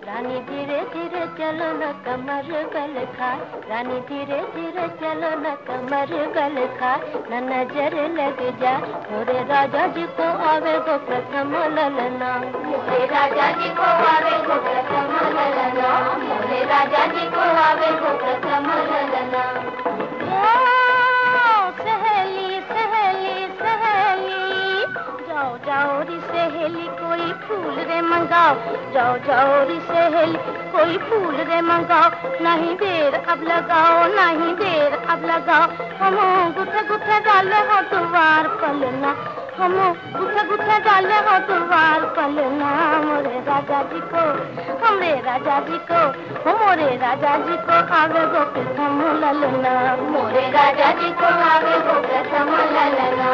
रानी धीरे धीरे चलो न कमर बल खा, रानी धीरे धीरे चलो न कमर बल खा, न नजर लग जा मोरे राजा जी को आवे गो प्रथम ललना, मोरे राजा जी को आवे गो प्रथम ललना, मोरे राजा जी को आवे गो प्रथम ललना। सहेली सहेली सहेली जाओ जाओ री सहेली कोई फूल रे मंगाओ, जाओ जाओ री सहेली कोई फूल रे मंगाओ, नहीं देर अब लगाओ नहीं देर अब लगाओ, हम गुथे गुथे डाले हो द्वार पलना, हम गुथे गुथे डाले हो द्वार पलना, मोरे राजा जी को हमरे राजा जी को मोरे राजा जी को आवे गो प्रथम ललना, मोरे राजा जी को आवे गो प्रथम ललना।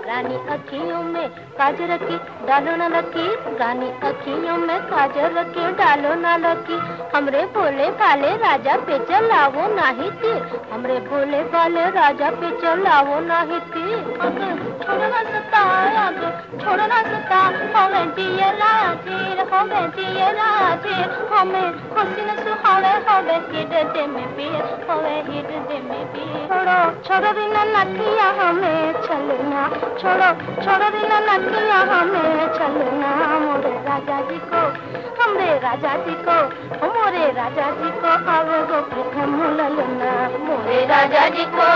रानी अखियों में काजल रखी डालो न लकी, रानी अखियों में काजल रखी डालो न लकी, हमरे भोले भाले राजा पे चलावो नाही तीर, हमरे भोले भाले राजा पे चलावो नाही तीर। आगे छोड़ो ना सता, आगे छोड़ो ना सता, हमें दिए राजीर, हमें दिए राजीर, हमें खुशी न सुहावे हमें हिरदे में पीर, हमें हिरदे में पीर। छोड़ो छोड़ो दिन नथिया हमें चलना, छोड़ो छोड़ो दिन नथिया हमें चलना, मोरे राजा जी को हमरे राजा जी को मोरे राजा जी को आवे गो प्रथम ललना, मोरे राजा जी को